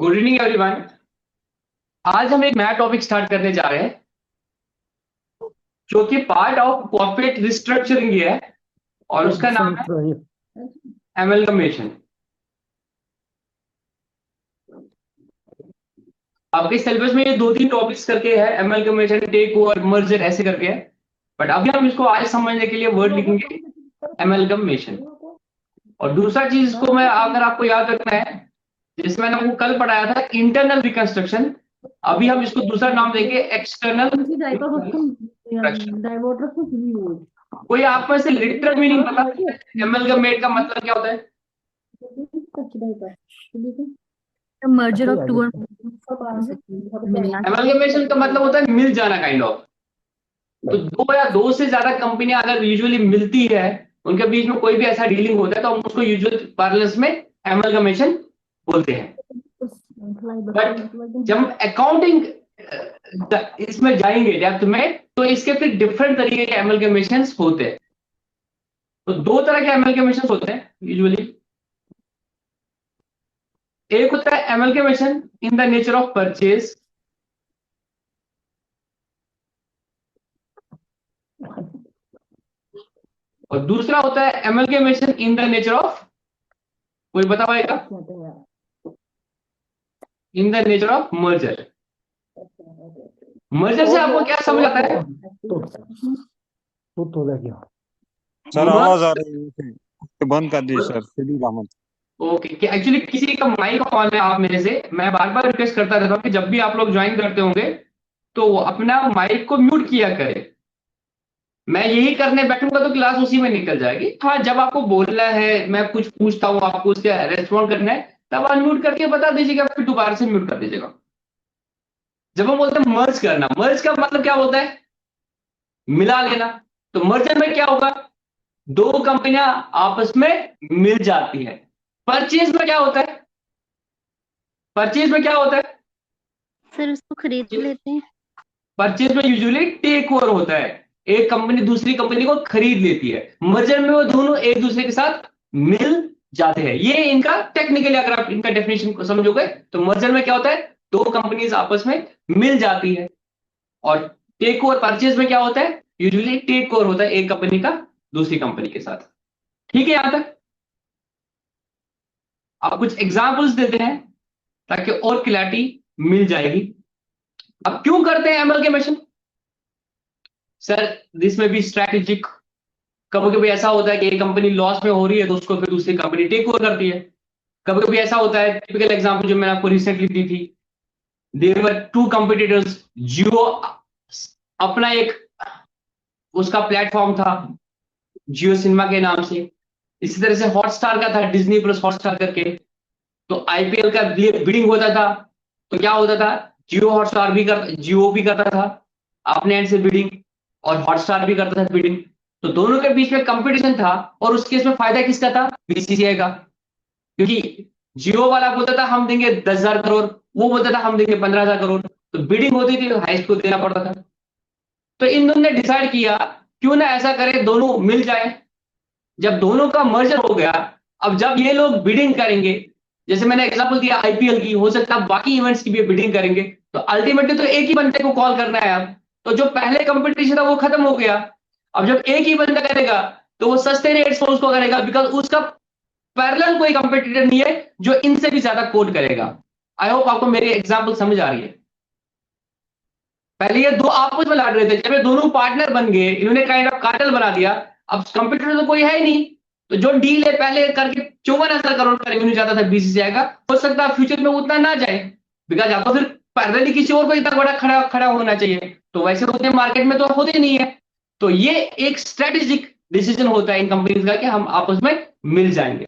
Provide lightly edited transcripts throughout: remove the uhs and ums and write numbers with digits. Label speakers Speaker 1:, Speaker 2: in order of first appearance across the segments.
Speaker 1: Good evening everyone. आज हम एक नया टॉपिक स्टार्ट करने जा रहे हैं जो कि पार्ट ऑफ कॉर्पोरेट रिस्ट्रक्चरिंग है और उसका नाम है एमलगमेशन। आपके सिलेबस में ये दो तीन टॉपिक्स करके है, एमलगमेशन, टेक ओवर, मर्जर, ऐसे करके है। बट अभी हम इसको आज समझने के लिए वर्ड लिखेंगे एमलगमेशन। और दूसरा चीज इसको मैं अगर आपको याद रखना है, जिसमें मैंने आपको कल पढ़ाया था इंटरनल रिकंस्ट्रक्शन, अभी हम इसको दूसरा नाम देंगे एक्सटर्नल रिकंस्ट्रक्शन। कोई आप में से लिटरल मीनिंग बता सकता है एमलगमेट का मतलब क्या होता है?
Speaker 2: मर्जर ऑफ टू
Speaker 1: एमलगमेशन का मतलब होता है मिल जाना, काइंड ऑफ। तो दो या दो से ज्यादा कंपनियां अगर यूजुअली मिलती है, उनके बीच में कोई भी ऐसा डीलिंग होता है, तो हम उसको यूजुअल पार्लर्स में एमलगमेशन बोलते हैं। बट जब हम अकाउंटिंग इसमें जाएंगे डेप्थ में, तो इसके फिर डिफरेंट तरीके के एमलगमेशन होते हैं। तो दो तरह के एमलगमेशन होते हैं यूजुअली। एक होता है amalgamation in the nature of purchase, और दूसरा होता है amalgamation in the nature of, कोई बता पाएगा, in the nature of merger. Merger से आपको क्या समझ आता है?
Speaker 3: सर आवाज आ रही है, तो बंद कर दी सर, सीधी रामन।
Speaker 1: ओके, कि एक्चुअली किसी का माइक ऑन है आप मेरे से, मैं बार बार रिक्वेस्ट करता रहता हूँ कि जब भी आप लोग ज्वाइन करते होंगे तो अपना माइक को म्यूट किया करें। मैं यही करने बैठूंगा तो क्लास उसी में निकल जाएगी। हाँ, जब आपको बोलना है, मैं कुछ पूछता हूँ, आपको उसका रेस्पॉन्ड करना है, तब अनम्यूट करके बता दीजिएगा, फिर दोबारा से म्यूट कर दीजिएगा। जब हम बोलते हैं मर्ज करना, मर्ज का मतलब क्या होता है? मिला लेना। तो मर्जर में क्या होगा? दो कंपनियां आपस में मिल जाती है। परचेज में क्या होता है? परचेज में क्या होता है?
Speaker 2: सर उसको खरीद लेते हैं।
Speaker 1: परचेज में यूजुअली टेक ओवर होता है, एक कंपनी दूसरी कंपनी को खरीद लेती है। मर्जर में वो दोनों एक दूसरे के साथ मिल जाते हैं। ये इनका टेक्निकली अगर आप इनका डेफिनेशन को समझोगे तो मर्जर में क्या होता है? दो कंपनीज आपस में मिल जाती है। और टेक ओवर, परचेज में क्या होता है? यूजुअली टेक ओवर होता है एक कंपनी का दूसरी कंपनी के साथ। ठीक है यहां तक? आप कुछ एग्जांपल्स देते हैं ताकि और क्लैरिटी मिल जाएगी। अब क्यों करते हैं एमलगमेशन? सर दिस में भी स्ट्रैटेजिक। कभी कभी ऐसा होता है कि एक कंपनी लॉस में हो रही है तो उसको फिर दूसरी कंपनी टेक ओवर करती है। कभी कभी ऐसा होता है, टिपिकल एग्जांपल जो मैंने आपको रिसेंटली दी थी, देयर वर टू कंपटीटर्स। जियो अपना एक उसका प्लेटफॉर्म था जियो सिनेमा के नाम से, इसी तरह से हॉटस्टार का था, डिज्नी प्लस हॉटस्टार करके। तो आईपीएल का बिडिंग होता था, तो क्या होता था? जियो हॉटस्टार भी कर, जियो भी करता था अपने एंड से बिडिंग, और हॉटस्टार भी करता था बिडिंग। तो दोनों के बीच में कंपटीशन था, और उस केस में फायदा किसका था? बीसीसीआई का। क्योंकि जियो वाला बोलता था हम देंगे 10,000 करोड़, वो बोलता था हम देंगे 15,000 करोड़, तो बिडिंग होती थी, हाईएस्ट को देना पड़ता था। तो इन दोनों ने डिसाइड किया क्यों ना ऐसा करे, दोनों मिल जाए। जब दोनों का मर्जर हो गया, अब जब ये लोग बिडिंग करेंगे, जैसे मैंने एग्जांपल दिया आईपीएल की, हो सकता है बाकी इवेंट्स की भी बिडिंग करेंगे, तो अल्टीमेटली तो एक ही बंदे को कॉल करना है। अब तो जो पहले कंपटीशन था वो खत्म हो गया। अब जब एक ही बंदा करेगा तो वो सस्ते रेट्स पर उसको करेगा, बिकॉज उसका पैरेलल कोई कंपटीटर नहीं है जो इनसे भी ज्यादा कोट करेगा। आई होप आपको मेरी एग्जांपल समझ आ रही है। पहले ये दो आपस में लड़ रहे थे, जब ये दोनों पार्टनर बन गए, इन्होंने काइंड ऑफ कार्टेल बना दिया। अब कंपटीटर तो कोई है ही नहीं, तो जो डील है पहले करके 54,000 करोड़ का रेवेन्यू जाता था बीसीसीआई का, हो सकता है फ्यूचर में उतना ना जाए, बिकॉज या तो फिर पैरेलली किसी और को इतना बड़ा खड़ा खड़ा होना चाहिए, तो वैसे उतने मार्केट में तो होते नहीं है। तो ये एक स्ट्रेटेजिक डिसीजन होता है इन कंपनीज का कि हम आपस में मिल जाएंगे।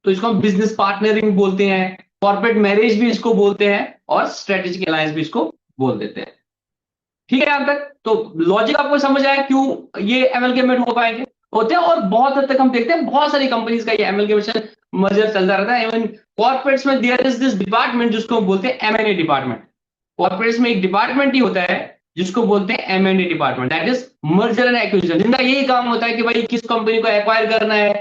Speaker 1: तो इसको हम बिजनेस पार्टनरिंग बोलते हैं, कॉर्पोरेट मैरिज भी इसको बोलते हैं, और स्ट्रेटेजिक अलायंस भी इसको बोल देते हैं। ठीक है यहां तक? तो लॉजिक आपको समझ आया क्यों ये एमलगेमेट हो पाएंगे, होते हैं। और बहुत हद तक हम देखते हैं बहुत सारी कंपनीज का ये एमलगेमेशन मर्जर चलता रहता है। इवन कॉर्पोरेट्स में देयर इज दिस डिपार्टमेंट जिसको हम बोलते हैं एमएनए डिपार्टमेंट। कॉर्पोरेट्स में एक डिपार्टमेंट ही होता है जिसको बोलते हैं MNA department, that is merger and acquisition. जिनका यही काम होता है कि भाई किस कंपनी को एक्वायर करना है,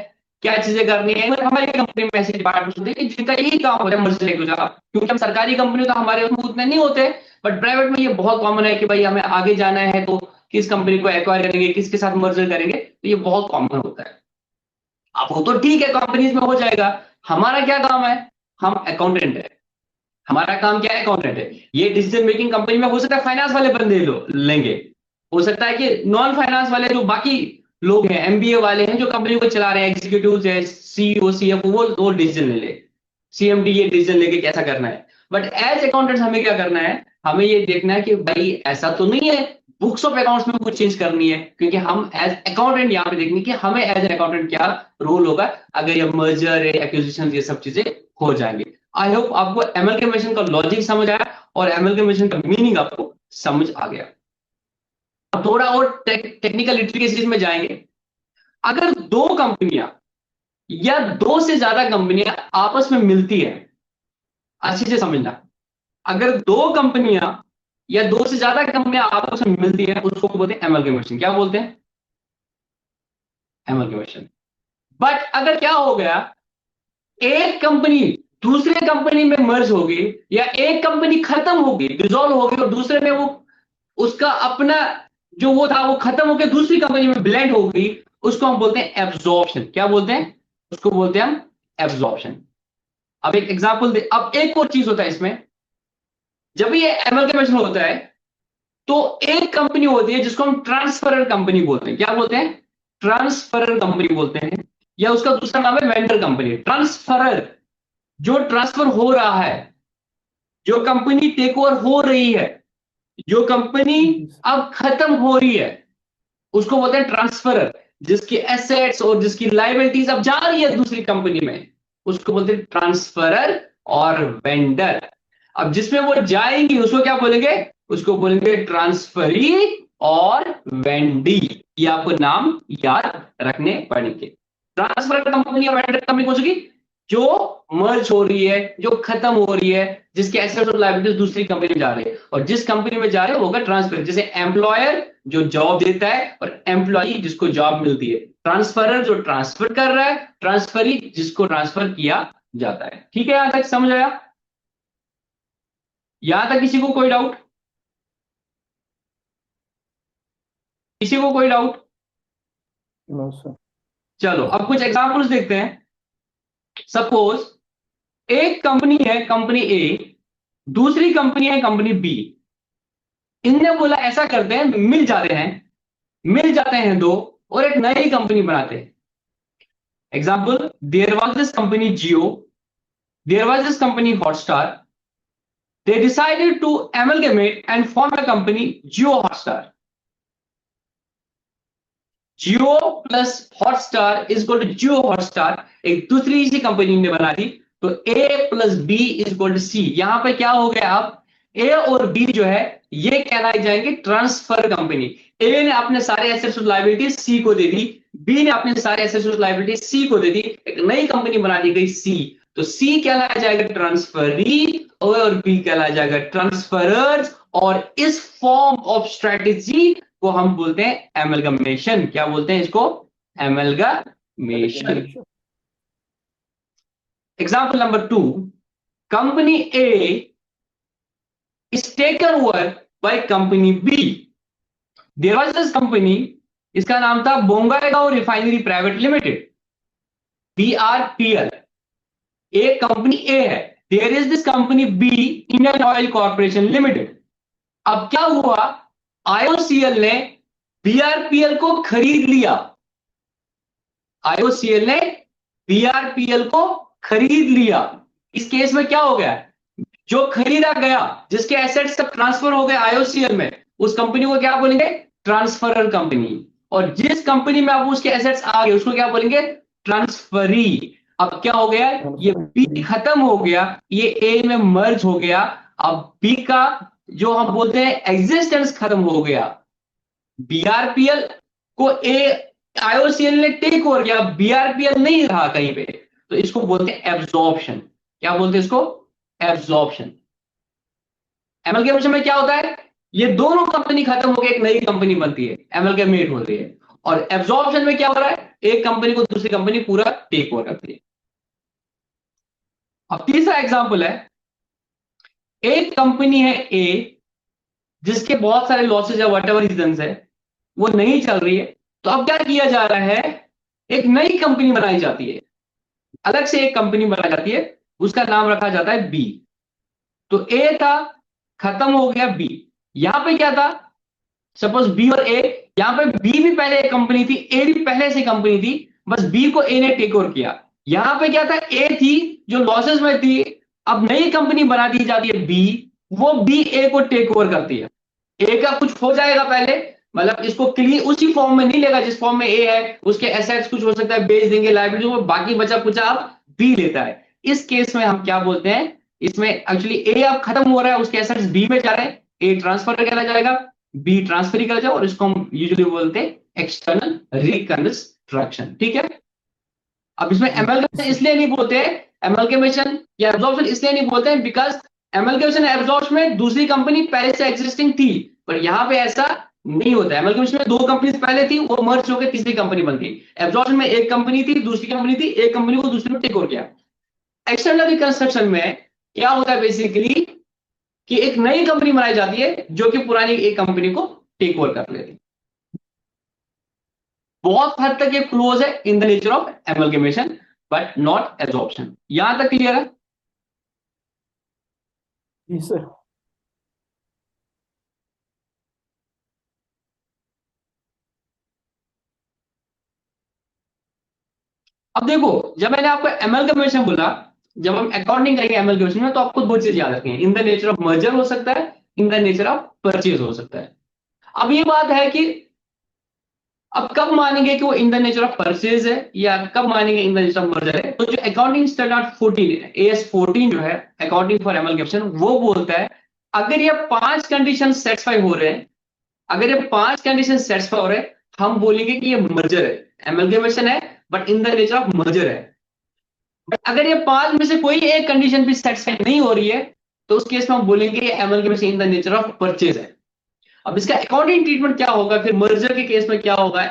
Speaker 1: क्या चीजें करनी है। हमारी कंपनी में ऐसे डिपार्टमेंट होते हैं जिनका यही काम होता है मर्जर एक्विजिशन, क्योंकि हम सरकारी कंपनी तो हमारे उसमें उतने नहीं होते, बट प्राइवेट में ये बहुत कॉमन है कि भाई हमें आगे जाना है तो किस कंपनी को एक्वायर करेंगे, किसके साथ मर्जर करेंगे, तो ये बहुत कॉमन होता है। अब वो तो ठीक है, कंपनीज में हो जाएगा। हमारा क्या काम है, हम अकाउंटेंट है, हमारा काम क्या है, अकाउंटेंट है। ये डिसीजन मेकिंग कंपनी में हो सकता है फाइनेंस वाले बंदे लेंगे, हो सकता है कि नॉन फाइनेंस वाले जो बाकी लोग हैं, एमबीए वाले हैं जो कंपनी को चला रहे हैं, एग्जीक्यूटिव है, सीईओ सीएफओ, वो डिसीजन ले ले, सीएमडी ये डिसीजन लेके कैसा करना है। बट एज अकाउंटेंट हमें क्या करना है, हमें ये देखना है कि भाई ऐसा तो नहीं है बुक्स ऑफ अकाउंट्स में कुछ चेंज करनी है, क्योंकि हम एज अकाउंटेंट यहाँ पे देखने कि हमें एज एन अकाउंटेंट क्या रोल होगा अगर ये मर्जर एक्विजिशन ये सब चीजें हो जाएंगे। आई होप आपको एमलगेमेशन का लॉजिक समझ आया और एमलगेमेशन का मीनिंग आपको समझ आ गया। अब थोड़ा और टेक्निकल लिटरेसीज में जाएंगे। अगर दो कंपनियां या दो से ज्यादा कंपनियां आपस में मिलती है, अच्छे से समझना, अगर दो कंपनियां या दो से ज्यादा कंपनियां आपस में मिलती है उसको बोलते हैं एमलगेमेशन। क्या बोलते हैं, एमलगेमेशन। बट अगर क्या हो गया, एक कंपनी दूसरे कंपनी में मर्ज होगी या एक कंपनी खत्म होगी, डिसॉल्व होगी और दूसरे में वो उसका अपना जो वो था वो खत्म होकर दूसरी कंपनी में ब्लेंड होगी, उसको हम बोलते हैं एब्जॉर्प्शन। क्या बोलते हैं, उसको बोलते हैं हम एब्जॉर्प्शन। अब एक एग्जांपल दे, अब एक और चीज होता है इसमें, जब ये एमलगेमेशन होता है तो एक कंपनी होती है जिसको हम ट्रांसफरर कंपनी बोलते हैं। क्या बोलते हैं, ट्रांसफरर कंपनी बोलते हैं, या उसका दूसरा नाम है वेंडर कंपनी। ट्रांसफरर जो ट्रांसफर हो रहा है, जो कंपनी टेक ओवर हो रही है, जो कंपनी अब खत्म हो रही है, उसको बोलते हैं ट्रांसफरर। जिसकी एसेट्स और जिसकी लाइबिलिटीज अब जा रही है दूसरी कंपनी में, उसको बोलते हैं ट्रांसफरर और वेंडर। अब जिसमें वो जाएंगी उसको क्या बोलेंगे, उसको बोलेंगे ट्रांसफरी और वेंडी। ये आपको नाम याद रखने पड़ेंगे। ट्रांसफर कंपनी और वेंडर कंपनी कौन सी, जो मर्ज हो रही है, जो खत्म हो रही है, जिसके एसेट्स और लायबिलिटीज दूसरी कंपनी में जा रही है, और जिस कंपनी में जा रहे हैं वो होगा ट्रांसफर। जैसे एम्प्लॉयर जो जॉब देता है और एम्प्लॉई जिसको जॉब मिलती है। ट्रांसफरर जो ट्रांसफर कर रहा है, ट्रांसफरी जिसको ट्रांसफर किया जाता है। ठीक है, यहां तक समझ आया, यहां तक किसी को कोई डाउट, किसी को कोई डाउट?
Speaker 4: No sir.
Speaker 1: चलो अब कुछ एग्जांपल्स देखते हैं। सपोज एक कंपनी है, कंपनी ए, दूसरी कंपनी है कंपनी बी। इनने बोला ऐसा करते हैं, मिल जाते हैं दो और एक नई कंपनी बनाते हैं। Example, there was this company Jio, there was this company Hotstar, they decided to amalgamate and form a company Jio Hotstar. Jio plus Hotstar is equal to Jio Hotstar। एक दूसरी सी कंपनी ने बना दी, तो A plus B is equal to C। यहां पे क्या हो गया, अब A और B जो है ये कहलाई जाएंगे ट्रांसफर कंपनी। A ने अपने सारे एसेट्स और लायबिलिटीज C को दे दी, B ने अपने सारे एसेट्स और लायबिलिटीज C को दे दी, एक नई कंपनी बना दी गई C। तो C कहलाया जाएगा ट्रांसफरी और B कहलाया जाएगा ट्रांसफरर्स। और इस फॉर्म ऑफ स्ट्रेटेजी को हम बोलते हैं एमलगमेशन। क्या बोलते हैं इसको, amalgamation. Example number 2, company A is taken over by company B. There was this company, इसका नाम था Bongaigaon Refinery Private Limited, BRPL। एक कंपनी ए है, there is this company B, Indian Oil Corporation Limited. अब क्या हुआ, IOCL ने BRPL को खरीद लिया, IOCL ने BRPL को खरीद लिया। इस केस में क्या हो गया, जो खरीदा गया, जिसके एसेट्स तक ट्रांसफर हो गए IOCL में, उस कंपनी को क्या बोलेंगे, ट्रांसफरर कंपनी। और जिस कंपनी में अब उसके एसेट्स आ गए उसको क्या बोलेंगे, ट्रांसफरी। अब क्या हो गया, ये बी खत्म हो गया, ये ए में मर्ज हो गया। अब बी का जो हम बोलते हैं एग्जिस्टेंस खत्म हो गया। BRPL को IOCL ने टेक ओवर किया, BRPL नहीं रहा कहीं पे, तो इसको बोलते हैं एब्जॉर्प्शन। क्या बोलते हैं इसको, एब्जॉर्प्शन। एमलगेमेशन में क्या होता है, ये दोनों कंपनी खत्म होकर एक नई कंपनी बनती है, एमलगेमेट होती है। और एब्जॉर्प्शन में क्या हो रहा है, एक कंपनी को दूसरी कंपनी पूरा टेक ओवर करती है। अब तीसरा एग्जांपल है, एक कंपनी है ए जिसके बहुत सारे लॉसेज है, वट एवर रीजन है, वो नहीं चल रही है। तो अब क्या किया जा रहा है, एक नई कंपनी बनाई जाती है, अलग से एक कंपनी बनाई जाती है, उसका नाम रखा जाता है बी। तो ए था, खत्म हो गया बी। यहां पे क्या था, सपोज बी और ए, यहां पे बी भी पहले एक कंपनी थी, ए भी पहले से कंपनी थी, बस बी को ए ने टेक ओवर किया। यहां पे क्या था, ए थी जो लॉसेस में थी, अब नई कंपनी बना दी जाती है बी, वो बी ए को टेक ओवर करती है। ए का कुछ हो जाएगा पहले, मतलब इसको क्लियर उसी फॉर्म में नहीं लेगा जिस फॉर्म में ए है, उसके एसेट्स कुछ हो सकता है बेच देंगे, लाइबिलिटी, वो बाकी बचा कुछ आप बी लेता है। इस केस में हम क्या बोलते हैं, इसमें एक्चुअली ए अब खत्म हो रहा है, उसके एसेट्स बी में जा रहे हैं, ए ट्रांसफर करा जाएगा, बी ट्रांसफर ही करा जाए, और इसको हम यूजुअली बोलते हैं एक्सटर्नल रिकंस्ट्रक्शन। ठीक है। अब इसमें एमएलगेमेशन इसलिए नहीं बोलते, एमएलगेमेशन या एब्जॉर्प्शन इसलिए नहीं बोलते हैं बिकॉज एमएलगेमेशन एब्जॉर्प्शन में दूसरी कंपनी पहले से एग्जिस्टिंग थी, पर यहां पे ऐसा नहीं होता है। एमएलगेमेशन में दो कंपनी पहले थी, वो मर्ज होकर तीसरी कंपनी बनती। एब्जॉर्प्शन में एक कंपनी थी, दूसरी कंपनी थी, एक कंपनी को दूसरी में टेक ओवर किया। एक्सटर्नल रिकंस्ट्रक्शन में क्या होता है बेसिकली, कि एक नई कंपनी बनाई जाती है जो कि पुरानी एक कंपनी को टेक ओवर कर लेती है। बहुत हद तक ये क्लोज है in the nature of amalgamation, but not absorption. यहां तक क्लियर है?
Speaker 4: जी सर।
Speaker 1: अब देखो, जब मैंने आपको एमलगेमेशन बोला, जब हम अकाउंटिंग करेंगे एमलगेमेशन में, तो आपको दो चीज याद रखनी है, in the nature of merger हो सकता है, in the nature of purchase हो सकता है। अब ये बात है कि अब कब मानेंगे कि वो in the nature of purchase है, या कब मानेंगे in the nature of merger है। तो जो अकाउंटिंग स्टैंडर्ड 14 AS 14 जो है अकाउंटिंग फॉर एमलगेमेशन, वो बोलता है अगर ये 5 कंडीशन सेटिस्फाई हो रहे हैं, अगर ये 5 कंडीशन सेटिस्फाई हो रहे हैं, हम बोलेंगे कि ये मर्जर है, एमलगेमेशन है but in the nature of merger है। बट अगर ये 5 में से कोई एक कंडीशन भी सेटिस्फाई नहीं हो रही है, तो उस केस में हम बोलेंगे ये amalgamation in the nature of purchase है। अब इसका अकाउंटिंग ट्रीटमेंट क्या होगा, फिर मर्जर के केस में क्या होगा,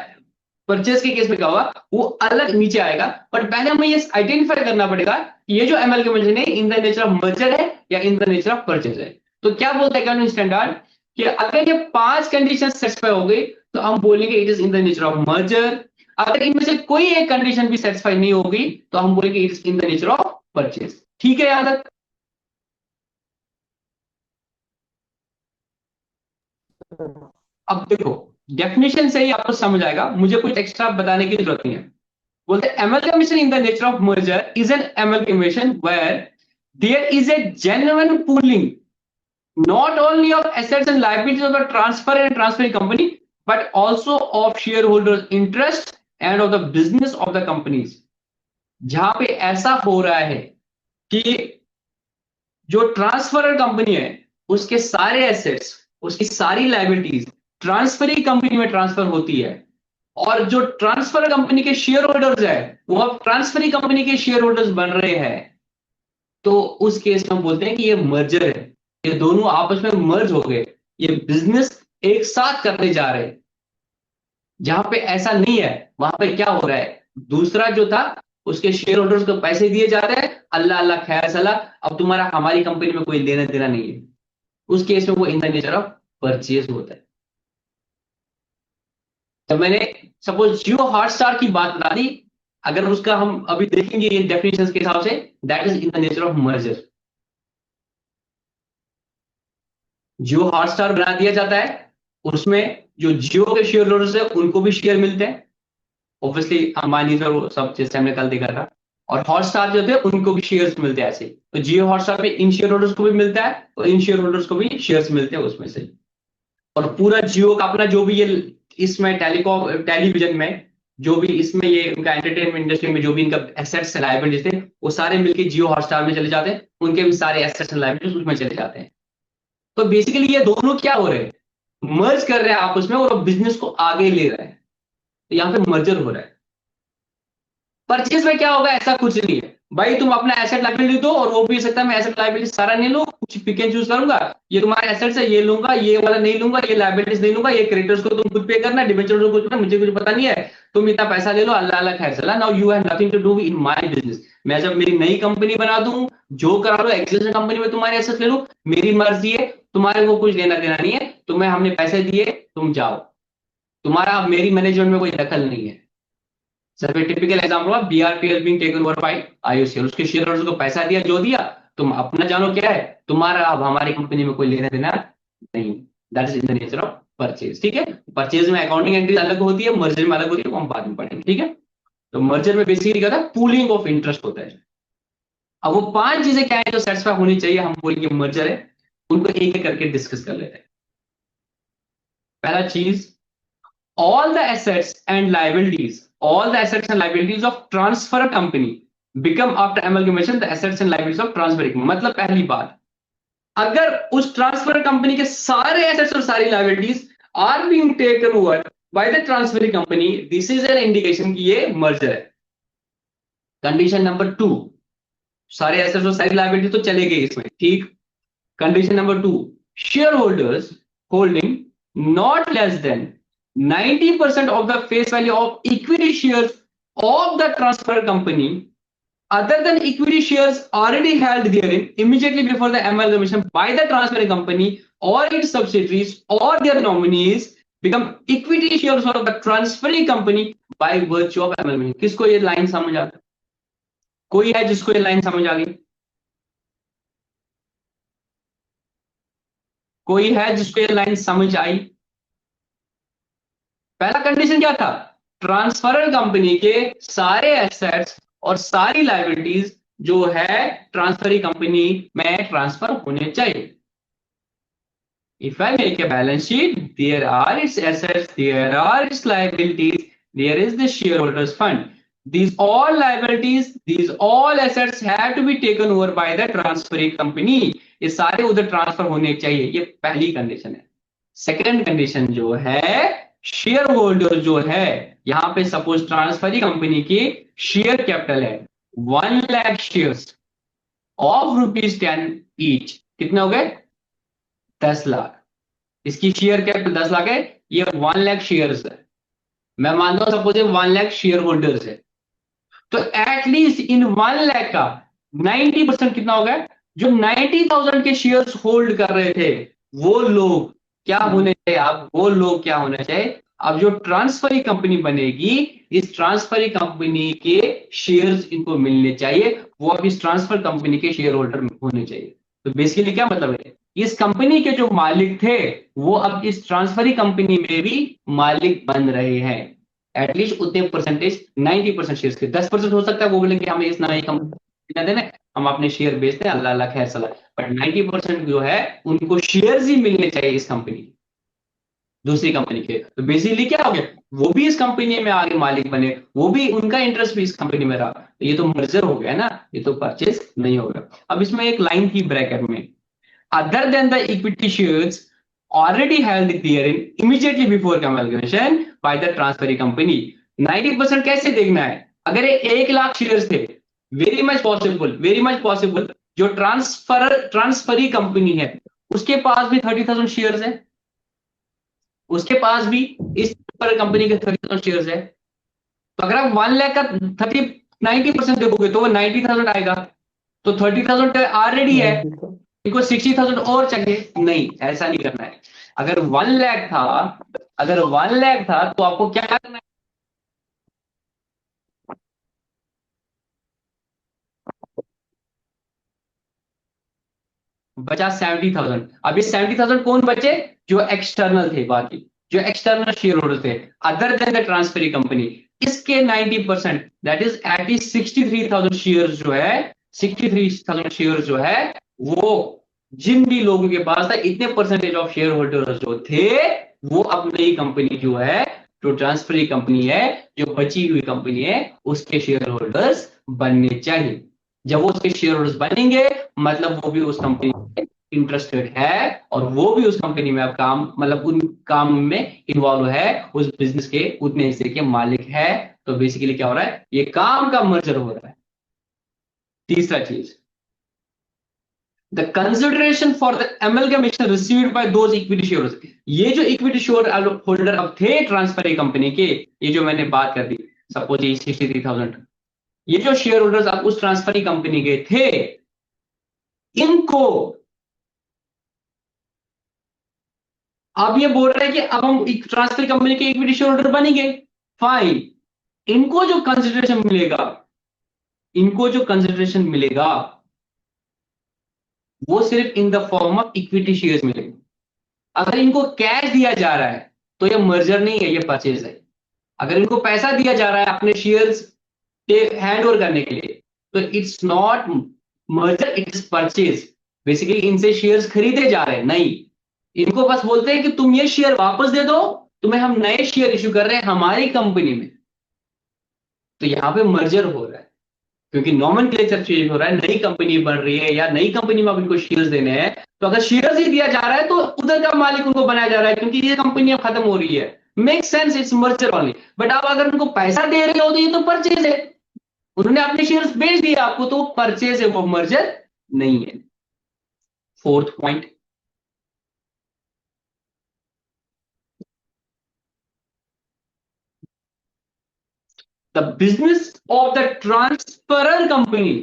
Speaker 1: परचेज के केस में क्या होगा, वो अलग नीचे आएगा। बट पहले हमें ये आइडेंटिफाई करना पड़ेगा कि ये जो एमलगेमेशन है in the nature of merger है या in the nature of purchase है। तो क्या बोलता है अकाउंटिंग स्टैंडर्ड, कि अगर ये 5 कंडीशन सेटिस्फाई हो गई, तो हम बोलेंगे it is in the nature of merger. अगर इनमें से कोई एक कंडीशन भी सेटिस्फाई नहीं होगी, तो हम बोलेंगे it is in the nature of purchase. ठीक है, याद तक? अब देखो, डेफिनेशन से ही आपको समझ आएगा, मुझे कुछ एक्स्ट्रा बताने की जरूरत नहीं है। बोलते amalgamation in the nature of merger is an amalgamation where there is a genuine pooling not only of assets and liabilities of the transfer and transferring company, but also of shareholders interest and of the business of the companies। जहां पे ऐसा हो रहा है कि जो transfer company है, उसके सारे एसेट्स, उसकी सारी लाइबिलिटीज ट्रांसफरिंग कंपनी में ट्रांसफर होती है, और जो ट्रांसफर कंपनी के शेयर होल्डर्स है वो अब ट्रांसफरिंग कंपनी के शेयर होल्डर्स बन रहे हैं। तो उस केस में हम बोलते हैं कि ये मर्जर है, ये दोनों आपस में मर्ज हो गए, ये बिजनेस एक साथ करने जा रहे हैं। जहां पे ऐसा नहीं है, वहां पे क्या हो रहा है, दूसरा जो था उसके शेयर होल्डर्स को पैसे दिए जा रहे हैं, अल्लाह अल्लाह खैर सलाह, अब तुम्हारा हमारी कंपनी में कोई लेना देना नहीं है। उस केस में वो in the nature of purchase होता है। जब मैंने सपोज जियो हॉटस्टार की बात बता दी, अगर उसका हम अभी देखेंगे ये डेफिनेशन के हिसाब से, that is in the nature of merger. Jio Hotstar बना दिया जाता है, उसमें जो जियो के शेयर होल्डर्स है उनको भी शेयर मिलते हैं, ऑब्वियसली अंबानी सर वो सब जैसे हमने कल देखा था, और हॉटस्टार जो थे उनको भी शेयर्स मिलते हैं ऐसे। तो जियो हॉटस्टार पे इन शेयर होल्डर्स को भी मिलता है, और इन शेयर होल्डर्स को भी शेयर्स मिलते हैं उसमें से। और पूरा जियो का अपना जो भी ये इसमें टेलीकॉम टेलीविजन में जो भी इसमें ये उनका एंटरटेनमेंट इंडस्ट्री में जो भी इनका एसेट्स लायबिलिटीज थे, वो सारे मिलके जियो हॉटस्टार में चले जाते हैं, उनके भी सारे एसेट्स लायबिलिटीज उसमें चले जाते हैं। तो बेसिकली ये दोनों क्या हो रहे हैं, मर्ज कर रहे हैं आपस में, और बिजनेस को आगे ले रहे हैं। तो यहाँ पे मर्जर हो रहा है। परचेज में क्या होगा, ऐसा कुछ नहीं है भाई, तुम अपना एसेट लायबिलिटी दो और वो भी सकता है मैं एसेट लायबिलिटी सारा नहीं लूं, कुछ पिक एंड चूज करूंगा, ये तुम्हारे एसेट्स है ये लूंगा, ये वाला नहीं लूंगा, ये लायबिलिटीज नहीं लूंगा, ये क्रेडिटर्स को तुम खुद पे करना, डिबेंचर को कुछ मुझे कुछ पता नहीं है, तुम इतना पैसा ले लो, अल्लाह अल्लाह खैर चला, now you have nothing to do in my business. मैं जब मेरी नई कंपनी बना दूं, जो करा लो एग्जिस्टिंग कंपनी में तुम्हारे एसेट ले लो, मेरी मर्जी है, तुम्हारे को कुछ लेना देना नहीं है, तुम्हें हमने पैसे दिए, तुम जाओ, तुम्हारा मेरी मैनेजमेंट में कोई दखल नहीं है। सर टिपिकल एग्जाम्पल हुआ BRPL being taken over by IOCL, उसके शेयर होल्डर्स को पैसा दिया, जो दिया, तुम अपना जानो क्या है, तुम्हारा अब हमारी कंपनी में कोई लेना देना नहीं। That is in the nature of purchase. ठीक है, परचेज में अकाउंटिंग एंट्री अलग होती है, मर्जर में अलग होती है, वो हम बाद में पढ़ेंगे। ठीक है, तो मर्जर में बेसिकली क्या होता है, पूलिंग ऑफ इंटरेस्ट होता है। अब वो 5 चीजें क्या है जो सेटिस्फाई होनी चाहिए, हम बोलेंगे मर्जर है, उनको एक एक करके डिस्कस कर लेते हैं। पहला चीज, all the assets and liabilities, all the assets and liabilities of transfer company become after amalgamation the assets and liabilities of transfer company। मतलब पहली बात, अगर उस ट्रांसफर कंपनी के सारे एसेट्स और सारी liabilities are being taken over by the transferring company, this is an indication कि ये मर्जर है। कंडीशन नंबर 2, सारे एसेट्स और सारी लाइबिलिटी तो चले गए इसमें, ठीक। Condition number 2, share holders holding not less than 90% of the face value of equity shares of the transfer company other than equity shares already held therein immediately before the amalgamation by the transferring company or its subsidiaries or their nominees become equity shares of the transferring company by virtue of amalgamation। किसको ये line समझ आता, कोई है जिसको ये line समझ आ गई, कोई है जिसको ये लाइन समझ आई? पहला कंडीशन क्या था, ट्रांसफरर कंपनी के सारे एसेट्स और सारी लायबिलिटीज जो है ट्रांसफरिंग कंपनी में ट्रांसफर होने चाहिए। If I make a balance sheet, there are its assets, there are its liabilities, there is the shareholders fund. These all liabilities, these all assets have to be taken over by the transferring company। ये सारे उधर transfer होने चाहिए, ये पहली condition है। Second condition जो है, शेयर होल्डर जो है, यहां पे सपोज ट्रांसफरिंग कंपनी की शेयर कैपिटल है 1 लाख शेयर्स ऑफ ₹10 ईच, कितने हो गए 10 लाख। इसकी शेयर कैपिटल 10 लाख है, ये 1 लाख शेयर्स है, मैं मानता हूं सपोज 1 लाख शेयर होल्डर्स है, तो एटलीस्ट इन 1 लाख का 90% कितना हो गया, जो 90,000 के शेयर्स होल्ड कर रहे थे वो लोग क्या होने चाहिए, अब वो लोग क्या होने चाहिए, अब जो ट्रांसफरिंग कंपनी बनेगी, इस ट्रांसफरिंग कंपनी के शेयर्स इनको मिलने चाहिए, वो अब इस ट्रांसफर कंपनी के शेयर होल्डर होने चाहिए। तो बेसिकली क्या मतलब है, इस कंपनी के जो मालिक थे वो अब इस ट्रांसफरिंग कंपनी में भी मालिक बन रहे हैं, एटलीस्ट उतने परसेंटेज, 90% शेयर के। 10% हो सकता है वो बोलेंगे हमें इस नई कंपनी देना, हम अपने शेयर बेचते हैं, अल्लाह अल्लाह खैर सला, बट 90% जो है उनको शेयर्स ही मिलने चाहिए इस कंपनी, दूसरी कंपनी के। तो बेसिकली क्या हो गया, वो भी इस कंपनी में आगे मालिक बने, वो भी उनका इंटरेस्ट भी इस कंपनी में रहा, तो ये तो मर्जर हो गया ना, ये तो परचेज नहीं होगा। अब इसमें एक लाइन थी ब्रैकेट में, other than the equity shares already held therein immediately before amalgamation by the transferring company। 90% कैसे देखना है, अगर ये 1 लाख शेयर्स थे, वेरी मच पॉसिबल जो ट्रांसफरी कंपनी है उसके पास भी 30,000 शेयर्स है, उसके पास भी इस कंपनी के 30,000 शेयर्स है, तो अगर आप 1 लाख का 90% देखोगे तो वो 90,000 आएगा, तो 30,000 ऑलरेडी है, इनको 60,000 और चाहिए, नहीं ऐसा नहीं करना है। अगर 1 लाख था, अगर 1 लाख था तो आपको क्या करना है, बचा 70,000। अब ये 70,000 कौन बचे, जो एक्सटर्नल थे, बाकी जो एक्सटर्नल शेयर होल्डर थे other than the transferring company, इसके 90% दैट इज एटलीस्ट 63,000 शेयर जो है, 63,000 शेयर जो है वो जिन भी लोगों के पास था, इतने परसेंटेज ऑफ शेयर होल्डर जो थे वो अब नई कंपनी जो है, जो ट्रांसफरिंग कंपनी है, जो बची हुई कंपनी है, उसके शेयर होल्डर्स बनने चाहिए। जब वो उसके शेयर होल्डर्स बनेंगे मतलब वो भी उस कंपनी में इंटरेस्टेड है और वो भी उस कंपनी में अब काम, मतलब उन काम में इन्वॉल्व है, उस बिजनेस के उतने हिस्से के मालिक है, तो बेसिकली क्या हो रहा है, ये काम का मर्जर हो रहा है। तीसरा चीज, the consideration for the amalgamation received by those equity shares. ये जो इक्विटी शेयर होल्डर अब थे ट्रांसफर कंपनी के, ये जो मैंने बात कर दी, सपोज ये 63,000, ये जो शेयर होल्डर्स अब उस ट्रांसफर कंपनी के थे, इनको अब ये बोल रहे हैं कि अब हम ट्रांसफर कंपनी के इक्विटी शेयर होल्डर बनेंगे, फाइन। इनको जो कंसिडरेशन मिलेगा, इनको जो कंसिडरेशन मिलेगा वो सिर्फ in the form of equity shares मिलेगा। अगर इनको कैश दिया जा रहा है तो ये मर्जर नहीं है, ये परचेज है। अगर इनको पैसा दिया जा रहा है अपने शेयर्स हैंड ओवर करने के लिए, तो it's not merger, it's purchase. Basically इनसे शेयर्स खरीदे जा रहे हैं, नहीं, इनको बस बोलते हैं कि तुम ये शेयर वापस दे दो, तुम्हें हम नए शेयर इश्यू कर रहे हैं हमारी कंपनी में। तो यहां पे मर्जर हो रहा है, क्योंकि नॉमेनक्लेचर चेंज हो रहा है, नई कंपनी बन रही है या नई कंपनी में अब इनको शेयर्स देने हैं। तो अगर शेयर्स ही दिया जा रहा है तो उधर का मालिक उनको बनाया जा रहा है, क्योंकि ये कंपनी अब खत्म हो रही है। Make sense, it's merger only. But आप अगर उनको पैसा दे रहे हो तो ये तो परचेज है, उन्होंने अपने शेयर्स बेच दिए आपको, तो परचेज है, वो मर्जर नहीं है। Fourth point, the business of the transferor company.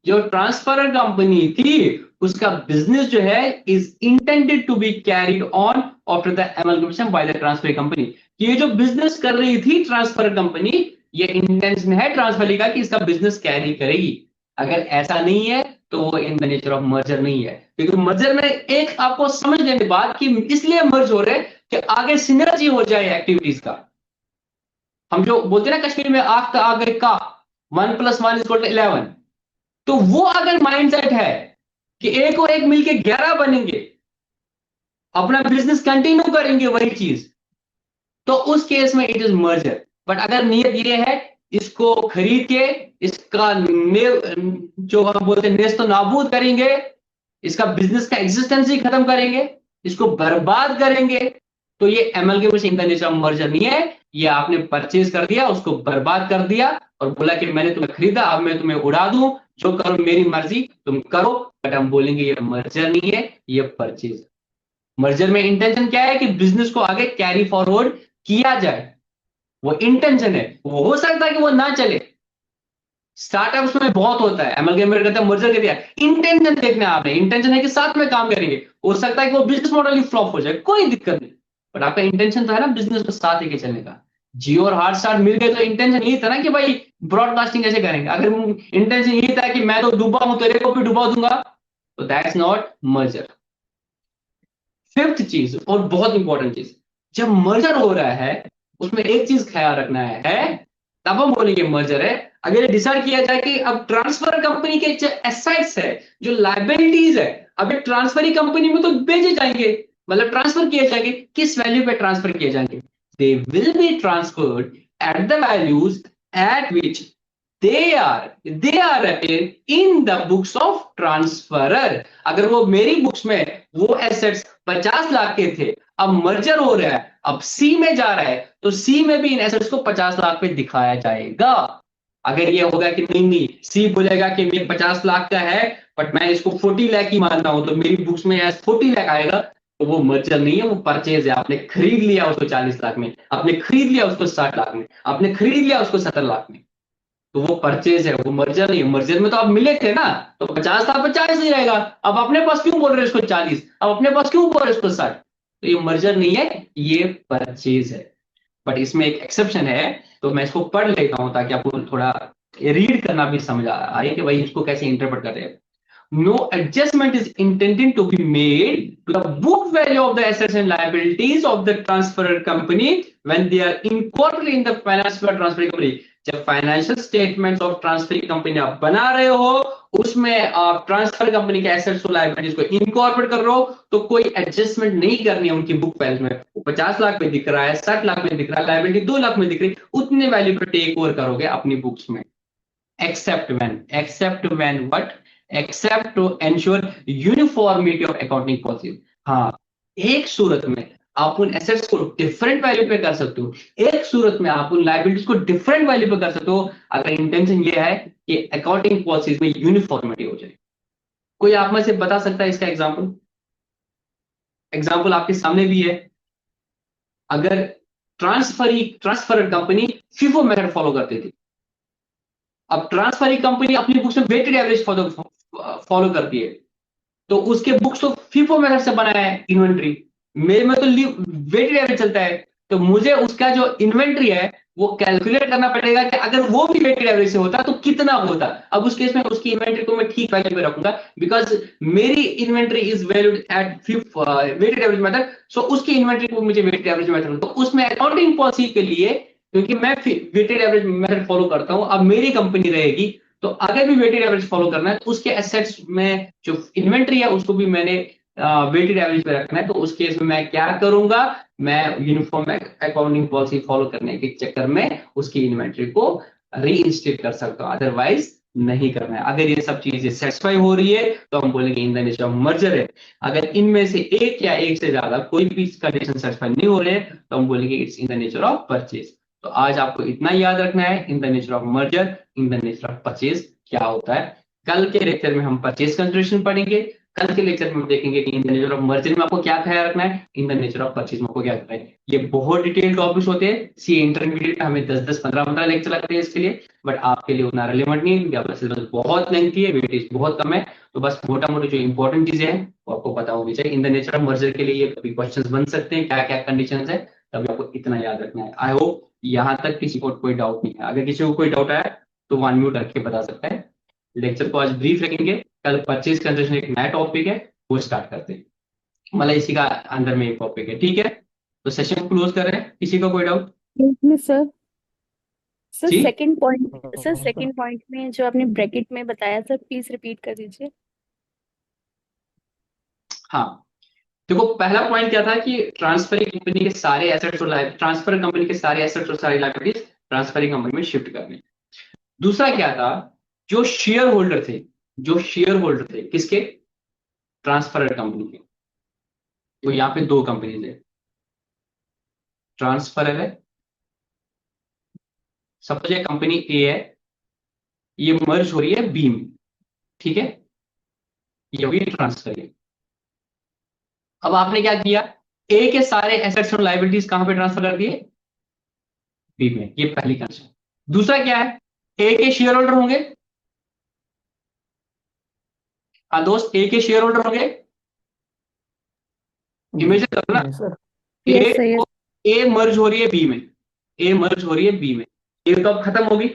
Speaker 1: जो ट्रांसफरर कंपनी थी उसका बिजनेस जो है is intended to be carried on after the amalgamation by the transfer company. ये जो बिजनेस कर रही थी ट्रांसफर कंपनी, ये इंटेंशन है ट्रांसफर का कि इसका बिजनेस कैरी करेगी। अगर ऐसा नहीं है तो वो in the nature of merger नहीं है, क्योंकि मर्जर में एक आपको समझ लेने बात कि इसलिए मर्ज हो रहे कि आगे सिनर्जी हो जाए एक्टिविटीज का। हम जो बोलते हैं ना कश्मीर में, आग का आगे का 1+1=11, तो वो अगर माइंडसेट है कि एक और एक मिलके 11 बनेंगे, अपना बिजनेस कंटिन्यू करेंगे वही चीज, तो उस केस में इट इज मर्जर। बट अगर नियत ये है इसको खरीद के इसका जो हम बोलते हैं नेस्त नाबूद करेंगे, इसका बिजनेस का एग्जिस्टेंस ही खत्म करेंगे, इसको बर्बाद करेंगे, तो ये amalgamation in the nature of merger नहीं है। ये आपने परचेज कर दिया, उसको बर्बाद कर दिया और बोला कि मैंने तुम्हें खरीदा, अब मैं तुम्हें उड़ा दूं, जो करो मेरी मर्जी तुम करो। बट हम बोलेंगे ये मर्जर नहीं है, ये परचेज। मर्जर में इंटेंशन क्या है कि बिजनेस को आगे कैरी फॉरवर्ड किया जाए, वो इंटेंशन है। वो हो सकता है कि वो ना चले, स्टार्टअप्स में बहुत होता है, एमलगमेट करते हैं, मर्जर कर दिया, इंटेंशन देखना है आपने, इंटेंशन है कि साथ में काम करेंगे। हो सकता है कि वो बिजनेस मॉडल ही फ्लॉप हो जाए, कोई दिक्कत नहीं, बट आपका इंटेंशन तो है ना बिजनेस को साथ लेके चलने का। जियो और हॉटस्टार मिल गए तो इंटेंशन यही था ना कि भाई ब्रॉडकास्टिंग कैसे करेंगे। अगर इंटेंशन यही था कि मैं तो डूबा हूं, तेरे को भी डूबा दूंगा, तो दैट्स नॉट मर्जर। फिफ्थ चीज और बहुत इंपॉर्टेंट चीज, जब मर्जर हो रहा है उसमें एक चीज ख्याल रखना है, तब हम बोलेंगे मर्जर है। अगर ये डिसाइड किया जाए कि अब ट्रांसफर कंपनी के जो एसेट्स है, जो लाइबिलिटीज है, अब ये ट्रांसफर कंपनी में तो भेजे जाएंगे, मतलब ट्रांसफर किए जाएंगे, किस वैल्यू पे ट्रांसफर किए जाएंगे? They will be transferred at the values eight which they are written in the books of transferer। अगर वो मेरी बुक्स में वो एसेट्स 50 लाख के थे, अब मर्जर हो रहा है, अब सी में जा रहा है, तो सी में भी इन एसेट्स को 50 लाख पे दिखाया जाएगा। अगर ये होगा कि नहीं नहीं, सी बोलेगा कि मेरे 50 लाख का है बट मैं इसको 40 लाख ही मानता हूं, तो मेरी बुक्स में 40 लाख आएगा, तो वो मर्जर नहीं है, वो परचेज है। आपने खरीद लिया उसको 40 लाख में, आपने खरीद लिया उसको 60 लाख में, आपने खरीद लिया उसको 70 लाख में, तो वो परचेज है, वो मर्जर नहीं है। मर्जर में तो आप मिले थे ना, तो 50 था 50 ही रहेगा। अब अपने पास क्यों बोल रहे हो इसको 40, अब अपने पास क्यों बोल रहे हो इसको 60? तो ये मर्जर नहीं है, ये परचेज है। बट इसमें एक एक्सेप्शन है, तो मैं इसको पढ़ लेता हूं ताकि आपको थोड़ा रीड करना भी समझ आए कि भाई इसको कैसे इंटरप्रेट कर रहे हैं। No adjustment is intended to be made to the book value of the assets and liabilities of the transfer company when they are incorporated in the financial transfer company। जब financial statements of transfer company आप बना रहे हो, उसमें आप transfer company के assets और liabilities को इनकॉर्पोरेट कर रहे हो, तो कोई एडजस्टमेंट नहीं करनी है उनकी बुक वैल्यू में। 50 लाख में दिख रहा है, 60 लाख में दिख रहा है, लायबिलिटी 2 लाख में दिख रही है, उतने वैल्यू पर टेक ओवर करोगे अपनी बुक्स में। except when what? Except to ensure uniformity of accounting policy। हाँ, एक सूरत में आप उन एसेट्स को डिफरेंट वैल्यू पे कर सकते हो। एक सूरत में आप उन लाइबिलिटीज को डिफरेंट वैल्यू पे कर सकते हो अगर इंटेंशन ये है कि अकाउंटिंग पॉलिसीज में यूनिफॉर्मिटी हो जाए। कोई आप में से बता सकता है इसका एग्जाम्पल? एग्जाम्पल आपके सामने भी है। अगर transfer company FIFO method follow करती थी, अब ट्रांसफर कंपनी अपनी बुक्स में वेटेड एवरेज फॉलो करती है, तो उसके बुक्स तो फीफो मेथड से बनाया है इन्वेंट्री, मेरे में तो वेटेड एवरेज चलता है। तो मुझे उसका जो इन्वेंट्री है वो कैलकुलेट करना पड़ेगा कि अगर वो भी वेटेड एवरेज से होता तो कितना होता। अब उस केस में उसकी इन्वेंट्री को मैं ठीक वैल्यू पे रखूंगा बिकॉज मेरी inventory is valued at weighted average method, so उसकी इन्वेंट्री को मुझे वेटेड एवरेज मेथड, तो उसमें अकाउंटिंग पॉलिसी के लिए क्योंकि मैं वेटेड एवरेज मेथड फॉलो करता हूं, अब मेरी कंपनी रहेगी तो अगर भी वेटेड एवरेज फॉलो करना है तो उसके एसेट्स में जो इन्वेंट्री है उसको भी मैंने वेटेड एवरेज पे रखना है। तो उस केस में मैं क्या करूंगा, मैं यूनिफॉर्म अकाउंटिंग पॉलिसी फॉलो करने के चक्कर में उसकी इन्वेंट्री को रीइंस्टेट कर सकता हूं, अदरवाइज नहीं करना है। अगर ये सब चीजें सेटिस्फाई हो रही है तो हम बोलेंगे in the nature of merger है। अगर इनमें से एक या एक से ज्यादा कोई भी कंडीशन सेटिस्फाई नहीं हो रहे हैं तो हम बोलेंगे it's in the nature of purchase. तो आज आपको इतना याद रखना है, in the nature of merger, in the nature of purchase क्या होता है। कल के लेक्चर में हम परचेज कंसिडरेशन पढ़ेंगे, कल के लेक्चर में हम देखेंगे कि in the nature of merger में आपको क्या ख्याल रखना है, in the nature of purchase में आपको क्या रखना है। ये बहुत डिटेल टॉपिक्स होते हैं, सी इंटरमीडिएट में हमें 10-10, 15-15 लेक्चर लगते हैं इसके लिए, बट आपके लिए उतना रिलेवेंट नहीं है क्योंकि आपका सिलेबस बहुत लेंथी है, वेटेज बहुत कम है। तो बस मोटा मोटी जो इंपॉर्टेंट चीजें हैं वो आपको पता होनी चाहिए। In the nature of merger के लिए कभी क्वेश्चन बन सकते हैं, क्या क्या कंडीशन है, तभी आपको इतना याद रखना है। आई होप यहाँ तक किसी को कोई डाउट नहीं है। अगर किसी को कोई डाउट आया तो वन म्यूट रख के बता सकता है। लेक्चर को आज ब्रीफ रखेंगे, कल परचेज कंसिडरेशन एक नया टॉपिक है वो स्टार्ट करते हैं, मतलब इसी का अंदर में एक टॉपिक है, ठीक है। तो सेशन क्लोज कर रहे हैं, किसी का कोई डाउट?
Speaker 2: में सर सर
Speaker 1: जी
Speaker 2: सेकंड पॉइंट में जो आपने ब्रैकेट में बताया सर प्लीज रिपीट कर दीजिए।
Speaker 1: हाँ, देखो पहला पॉइंट क्या था कि ट्रांसफरिंग कंपनी के सारे एसेट्स और ट्रांसफर कंपनी के सारे एसेट्स और सारी लायबिलिटीज ट्रांसफरिंग कंपनी में शिफ्ट करने। दूसरा क्या था, जो शेयर होल्डर थे, जो शेयर होल्डर थे किसके, ट्रांसफर कंपनी के, तो यहाँ पे दो कंपनीज है, ट्रांसफर है, सपोज ये कंपनी ए है, ये मर्ज हो रही है बी में, ठीक है, ये हुई ट्रांसफर। अब आपने क्या किया, ए के सारे एसेट्स और लायबिलिटीज कहां पे ट्रांसफर कर दिए, बी में, ये पहली कंडीशन। दूसरा क्या है, ए के शेयर होल्डर होंगे, हाँ दोस्त, ए के शेयर होल्डर होंगे, इमेजिन करो ना,
Speaker 4: जी सर।
Speaker 2: यस सर
Speaker 1: ए
Speaker 2: यस।
Speaker 1: ए मर्ज हो रही है बी में, ए मर्ज हो रही है बी में, ये तो अब खत्म होगी,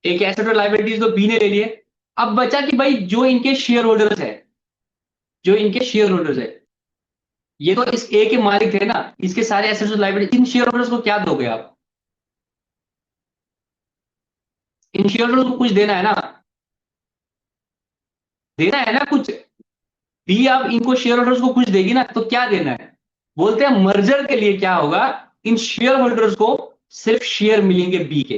Speaker 1: एक एसेट और लायबिलिटीज तो बी ने ले लिए। अब बचा कि भाई जो इनके शेयर होल्डर्स है, जो इनके शेयर होल्डर्स है, ये तो इस ए के मालिक थे ना, इसके सारे एसेट्स और लायबिलिटी, इन शेयर होल्डर्स को क्या दोगे आप, इन शेयर होल्डर्स को कुछ देना है ना, देना है ना कुछ, बी आप इनको शेयर होल्डर्स को कुछ देगी ना, तो क्या देना है, बोलते हैं मर्जर के लिए क्या होगा, इन शेयर होल्डर्स को सिर्फ शेयर मिलेंगे बी के।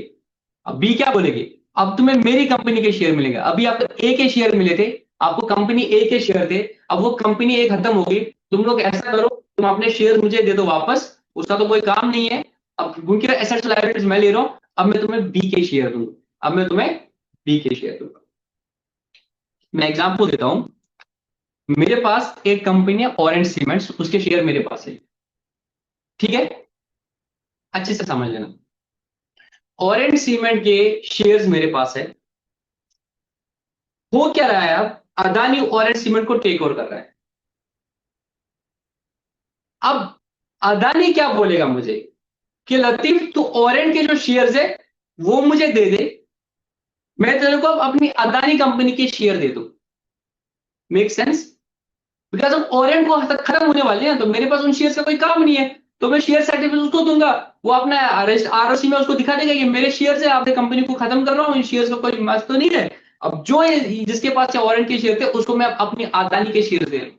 Speaker 1: अब बी क्या बोलेगी, अब तुम्हें मेरी कंपनी के शेयर मिलेंगे, अभी आपको ए के शेयर मिले थे, आपको कंपनी ए के शेयर थे, अब वो कंपनी ए खत्म हो गई, तुम लोग ऐसा करो तुम अपने शेयर मुझे दे दो वापस, उसका तो कोई काम नहीं है, अब उनके एसेट्स लायबिलिटीज मैं ले रहा हूं, अब मैं तुम्हें बी के शेयर दूंगा, अब मैं तुम्हें बी के शेयर दूंगा। मैं एग्जांपल देता हूं, मेरे पास एक कंपनी है ऑरेंज सीमेंट्स, उसके शेयर मेरे पास है, ठीक है, अच्छे से समझ लेना, ऑरेंज सीमेंट के शेयर्स मेरे पास है, हो क्या रहा है, अब अदानी ऑरेंज सीमेंट को टेक ओवर कर रहा है। अब अदानी क्या बोलेगा मुझे कि लतीफ तू ऑरेंज के जो शेयर्स है वो मुझे दे दे, मैं तेरे को अब अपनी अदानी कंपनी के शेयर दे दूं, मेक सेंस, बिकॉज अब ऑरेंज को खत्म होने वाले हैं तो मेरे पास उन शेयर्स का कोई काम नहीं है, तो मैं शेयर सर्टिफिकेट उसको दूंगा, वो अपना आरओसी में उसको दिखा देगा कि मेरे शेयर है, आपने कंपनी को खत्म कर रहा हूं, इन शेयर्स का कोई मस्त तो नहीं है। अब जो जिसके पास ऑरेंज के शेयर थे उसको मैं अपनी अदानी के शेयर दे रहा हूं।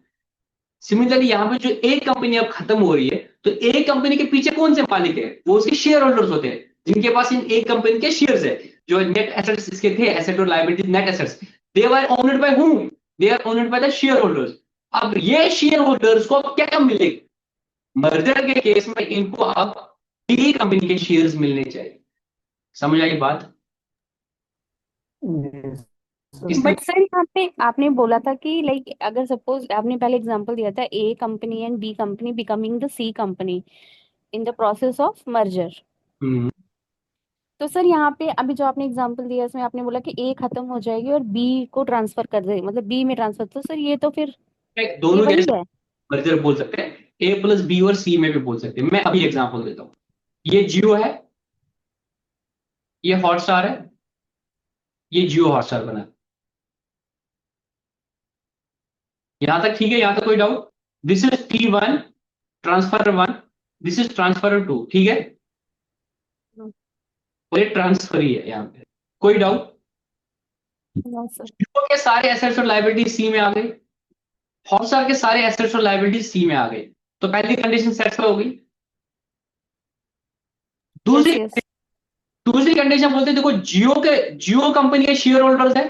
Speaker 1: सिमिलरली यहाँ पे जो एक कंपनी अब खत्म हो रही है तो एक कंपनी के पीछे कौन से मालिक है, वो उसके शेयर होल्डर्स होते हैं जिनके पास इन एक कंपनी के शेयर्स है, जो नेट एसेट्स इसके थे, एसेट और liability net assets, they were owned by whom, they are owned by the shareholders. अब ये शेयर होल्डर्स को क्या क्या मिलेगा, मर्जर के केस में इनको अब डी कंपनी के शेयर्स मिलने चाहिए। समझ आई बात?
Speaker 4: Yes, sir.
Speaker 1: इसमें
Speaker 2: बट सर यहाँ पे आपने बोला था कि लाइक अगर सपोज आपने पहले एग्जांपल दिया था A company and B company becoming the C company in the process of merger.
Speaker 1: Hmm,
Speaker 2: तो सर यहाँ पे अभी जो आपने एग्जांपल दिया इसमें आपने बोला कि ए खत्म हो जाएगी और बी को ट्रांसफर कर दे, मतलब बी में ट्रांसफर, तो सर ये तो फिर ये
Speaker 1: दोनों
Speaker 2: वही
Speaker 1: जैसे
Speaker 2: है।
Speaker 1: मर्जर बोल सकते हैं, ए प्लस बी और सी में भी बोल सकते हैं। मैं अभी एग्जांपल देता हूँ। ये जियो है, ये हॉटस्टार है, ये जियो हॉटस्टार बना। यहां तक ठीक है? यहां तक कोई doubt? This is T1 transfer 1, this is transfer 2, ठीक है? और ये ट्रांसफर ही है यहाँ पे। कोई डाउट?
Speaker 2: No sir.
Speaker 1: जियो के सारे एसेट्स और लायबिलिटी सी में आ गए, हॉटस्टार के सारे एसेट्स और लायबिलिटी सी में आ गए। तो पहली कंडीशन सेटिस्फाई हो गई।
Speaker 2: यस
Speaker 1: दूसरी
Speaker 2: यस।
Speaker 1: दूसरी कंडीशन बोलते हैं, देखो जियो कंपनी के शेयर होल्डर्स है,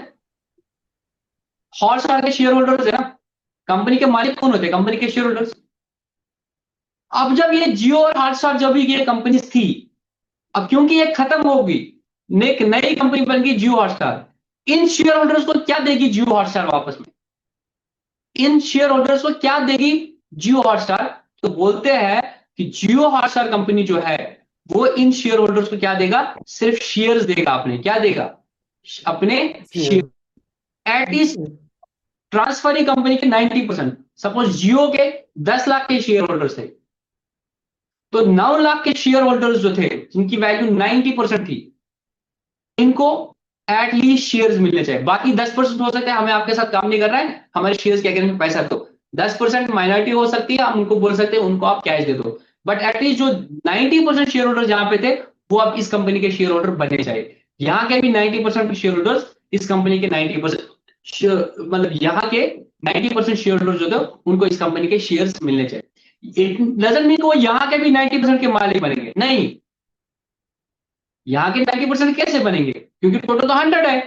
Speaker 1: हॉटस्टार के शेयर होल्डर्स है ना। कंपनी के मालिक कौन होते हैं? कंपनी के शेयर होल्डर्स। अब जब ये जियो और हॉटस्टार जब ये कंपनी थी, अब क्योंकि ये खत्म होगी, एक नई कंपनी बन गई जियो हॉटस्टार। इन शेयर होल्डर्स को क्या देगी जियो हॉटस्टार वापस में? इन शेयर होल्डर्स को क्या देगी जियो हॉटस्टार? तो बोलते हैं कि जियो हॉटस्टार कंपनी जो है वो इन शेयर होल्डर्स को क्या देगा? सिर्फ शेयर्स देगा। अपने क्या देगा? अपने शेयर। एटलीस्ट ट्रांसफर ही कंपनी के 90%। सपोज जियो के 10 लाख के शेयर होल्डर्स थे, तो 9 लाख के शेयर होल्डर्स जो थे जिनकी वैल्यू 90% थी, इनको एटलीस्ट शेयर्स मिलने चाहिए। बाकी 10% हो सकता है हमें आपके साथ काम नहीं कर रहा है, हमारे शेयर्स के अगेंस्ट में पैसा दो। 10% माइनॉरिटी हो सकती है, हम उनको बोल सकते हैं उनको आप कैश दे दो। बट एटलीस्ट जो 90% शेयर होल्डर जहां पे थे, वो अब इस कंपनी के शेयर होल्डर बनने चाहिए। यहाँ के भी 90% शेयर होल्डर्स इस कंपनी के 90%, मतलब यहाँ के 90% शेयर होल्डर जो थे उनको इस कंपनी के शेयर्स मिलने चाहिए। इट डजंट मीन वो यहाँ के भी 90% के मालिक बनेंगे, नहीं। यहाँ के 90% कैसे बनेंगे? क्योंकि टोटल तो 100 है।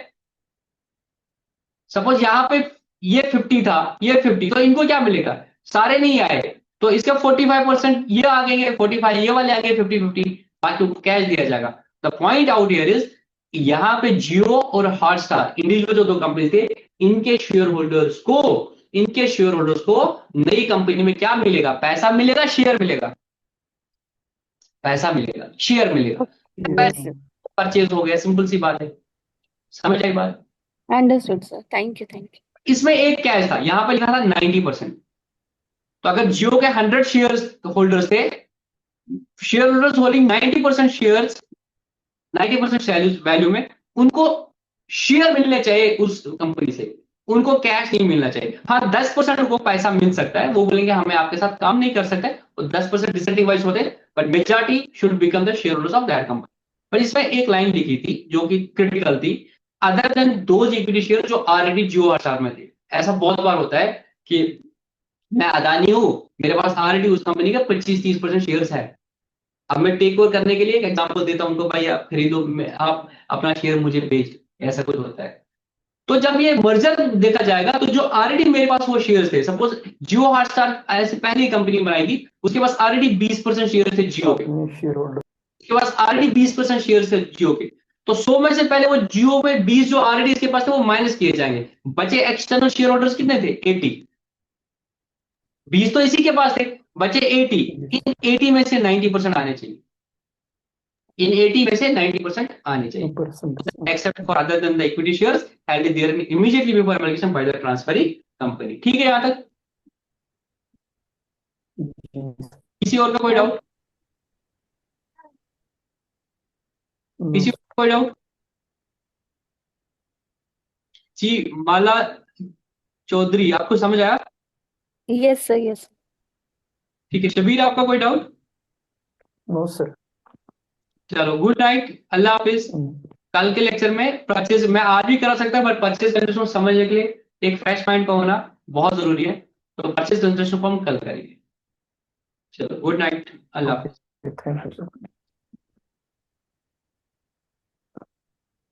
Speaker 1: सपोज यहाँ पे ये 50 था, ये 50, तो इनको क्या मिलेगा? सारे नहीं आए, तो इसका 45% ये आ गए, 45 ये वाले आ गए, 50-50, बाकी को कैश दिया जाएगा। The point out here is, यहाँ पे जियो और हॉटस्टार इंडिविजुअल जो दो कंपनी थे, इनके शेयर होल्डर्स को नई कंपनी में क्या मिलेगा? पैसा मिलेगा, शेयर मिलेगा? पैसा मिलेगा, शेयर मिलेगा। पैसे परचेज हो गया, सिंपल सी बात है। समझ आई बात?
Speaker 2: Understood sir, thank you.
Speaker 1: इसमें एक कैश था, यहां पर लिखा था 90%। तो अगर जियो के 100 शेयर होल्डर्स थे, share holders holding 90% shares, 90% value में, उनको शेयर मिलने चाहिए उस कंपनी से, उनको कैश नहीं मिलना चाहिए। हाँ, 10% उनको पैसा मिल सकता है, वो बोलेंगे हमें आपके साथ काम नहीं कर सकते, और 10% डिसेंटिवाइज होते, but majority should become the share holders of that company. पर इसमें एक लाइन लिखी थी जो कि क्रिटिकल थी, other than those equity share जो ऑलरेडी जियो हॉटस्टार में थे। ऐसा बहुत बार होता है कि मैं अदानी हूं, मेरे पास ऑलरेडी उस कंपनी का 25-30% शेयर्स है, अब मैं टेक ओवर करने के लिए एक एग्जांपल देता हूं उनको, भाई आप खरीदो, आप अपना शेयर मुझे बेच, ऐसा कुछ होता है। तो जब ये मर्जर देखा जाएगा, तो जो ऑलरेडी मेरे पास वो शेयर्स थे, सपोज जियो हॉटस्टार ऐसे पहली कंपनी बनाई थी, उसके पास ऑलरेडी 20% शेयर थे जियो के,
Speaker 4: शेयर होल्डर
Speaker 1: उसके पास ऑलरेडी 20% शेयर थे जियो के। तो 100 में से पहले वो जियो में 20 जो ऑलरेडी इसके पास थे वो माइनस किए जाएंगे, बचे एक्सटर्नल शेयर होल्डर्स कितने थे? 80। 20 तो इसी के पास थे, बचे 80। इन 80 में से 90% आने चाहिए, इन 80 में से 90% आने चाहिए,
Speaker 4: 2%.
Speaker 1: except for other than the equity shares held there immediately before amalgamation by the transferring company। ठीक है यहां तक? किसी और का कोई डाउट? किसी और का कोई डाउट? जी, माला चौधरी, आपको समझ आया?
Speaker 2: Yes sir, yes.
Speaker 1: ठीक है, शबीर आपका कोई डाउट?
Speaker 4: No sir.
Speaker 1: चलो, गुड नाइट, अल्लाह हाफिज। कल के लेक्चर में परचेज मैं आज भी करा सकता है, बट परचेज कंडीशन समझने के लिए एक फ्रेश माइंड का होना बहुत जरूरी है, तो परचेज कंडीशन को हम कल करेंगे। चलो, गुड नाइट, अल्लाह हाफिज।
Speaker 4: Thank you sir.